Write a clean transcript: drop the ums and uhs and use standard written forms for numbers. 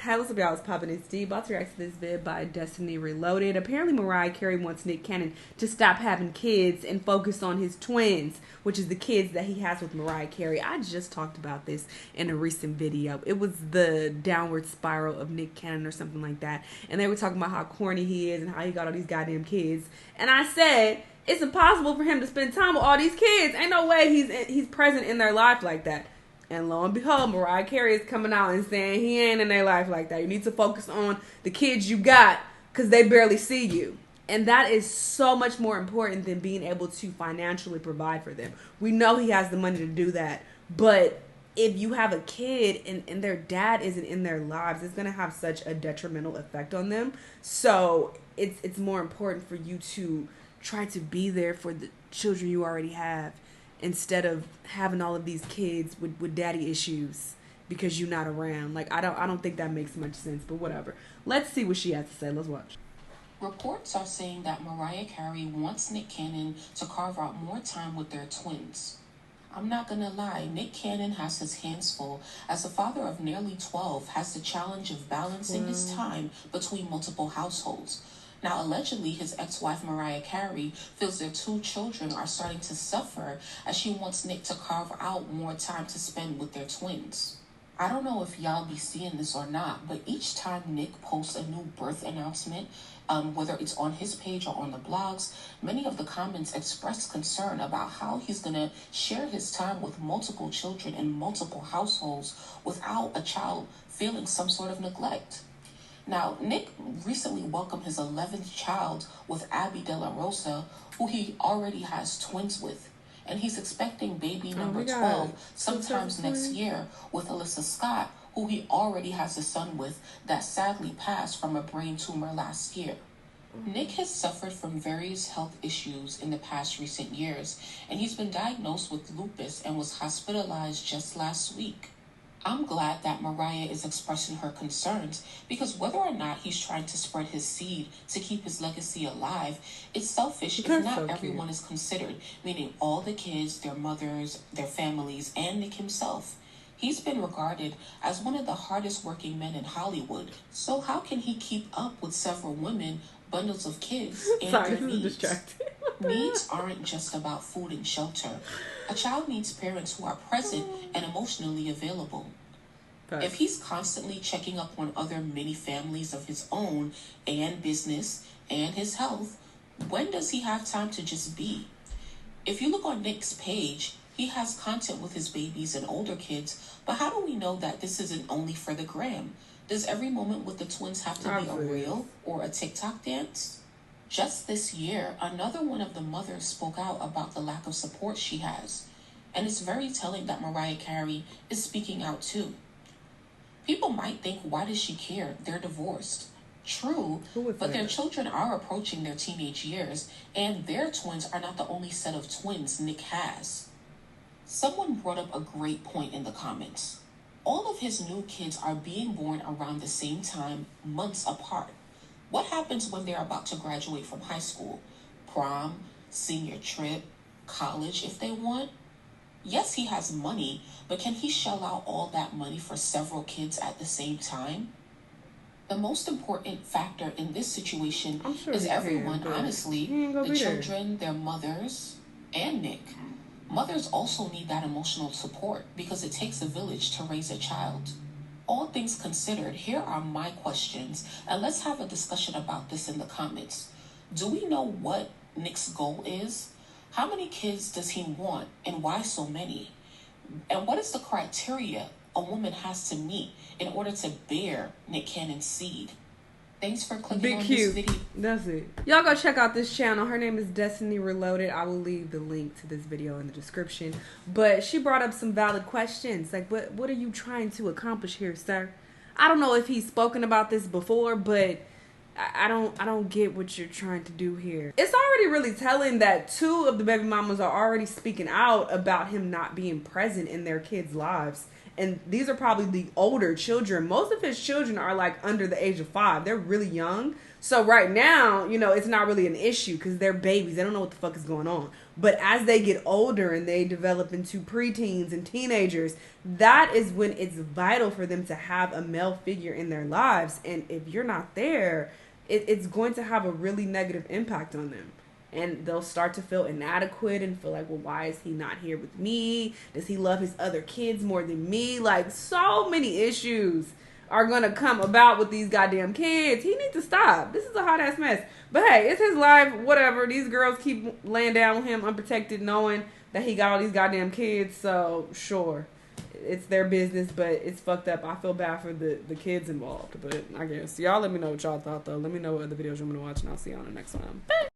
Hey, what's up, y'all? It's Poppin' and Steve. About to react to this vid by Destiny Reloaded. Apparently, Mariah Carey wants Nick Cannon to stop having kids and focus on his twins, which is the kids that he has with Mariah Carey. I just talked about this in a recent video. It was the downward spiral of Nick Cannon or something like that. And they were talking about how corny he is and how he got all these goddamn kids. And I said, it's impossible for him to spend time with all these kids. Ain't no way he's present in their life like that. And lo and behold, Mariah Carey is coming out and saying he ain't in their life like that. You need to focus on the kids you got because they barely see you. And that is so much more important than being able to financially provide for them. We know he has the money to do that. But if you have a kid and their dad isn't in their lives, it's going to have such a detrimental effect on them. So it's more important for you to try to be there for the children you already have, instead of having all of these kids with daddy issues because you're not around. Like, I don't think that makes much sense, but whatever. Let's see what she has to say. Let's watch. Reports are saying that Mariah Carey wants Nick Cannon to carve out more time with their twins. I'm not gonna lie, Nick Cannon has his hands full. As a father of nearly 12, has the challenge of balancing his time between multiple households. Now, allegedly, his ex-wife Mariah Carey feels their two children are starting to suffer as she wants Nick to carve out more time to spend with their twins. I don't know if y'all be seeing this or not, but each time Nick posts a new birth announcement, whether it's on his page or on the blogs, many of the comments express concern about how he's going to share his time with multiple children in multiple households without a child feeling some sort of neglect. Now, Nick recently welcomed his 11th child with Abby De La Rosa, who he already has twins with. And he's expecting baby number 12 sometimes next year with Alyssa Scott, who he already has a son with that sadly passed from a brain tumor last year. Nick has suffered from various health issues in the past recent years, and he's been diagnosed with lupus and was hospitalized just last week. I'm glad that Mariah is expressing her concerns, because whether or not he's trying to spread his seed to keep his legacy alive, it's selfish if not everyone is considered, meaning all the kids, their mothers, their families, and Nick himself. He's been regarded as one of the hardest working men in Hollywood, so how can he keep up with several women, bundles of kids, and their needs? Needs aren't just about food and shelter. A child needs parents who are present and emotionally available. If he's constantly checking up on other mini families of his own and business and his health, when does he have time to just be? If you look on Nick's page, he has content with his babies and older kids, but how do we know that this isn't only for the gram? Does every moment with the twins have to be a reel or a TikTok dance? Just this year, another one of the mothers spoke out about the lack of support she has. And it's very telling that Mariah Carey is speaking out too. People might think, why does she care? They're divorced. True, but their children are approaching their teenage years, and their twins are not the only set of twins Nick has. Someone brought up a great point in the comments. All of his new kids are being born around the same time, months apart. What happens when they're about to graduate from high school? Prom, senior trip, college if they want? Yes, he has money, but can he shell out all that money for several kids at the same time? The most important factor in this situation is everyone, honestly. The children, their mothers, and Nick. Mothers also need that emotional support because it takes a village to raise a child. All things considered, here are my questions, and let's have a discussion about this in the comments. Do we know what Nick's goal is? How many kids does he want, and why so many? And what is the criteria a woman has to meet in order to bear Nick Cannon's seed? Thanks for clicking on this video. That's it. Y'all go check out this channel. Her name is Destiny Reloaded. I will leave the link to this video in the description. But she brought up some valid questions. Like, what are you trying to accomplish here, sir? I don't know if he's spoken about this before, but I don't get what you're trying to do here. It's already really telling that two of the baby mamas are already speaking out about him not being present in their kids' lives. And these are probably the older children. Most of his children are like under the age of 5. They're really young. So right now, you know, it's not really an issue because they're babies. They don't know what the fuck is going on. But as they get older and they develop into preteens and teenagers, that is when it's vital for them to have a male figure in their lives. And if you're not there, it's going to have a really negative impact on them. And they'll start to feel inadequate and feel like, well, why is he not here with me? Does he love his other kids more than me? Like, so many issues are going to come about with these goddamn kids. He needs to stop. This is a hot ass mess. But hey, it's his life, whatever. These girls keep laying down with him unprotected, knowing that he got all these goddamn kids. So, sure, it's their business, but it's fucked up. I feel bad for the kids involved. But I guess y'all let me know what y'all thought, though. Let me know what other videos you want me to watch, and I'll see you on the next one. Bye.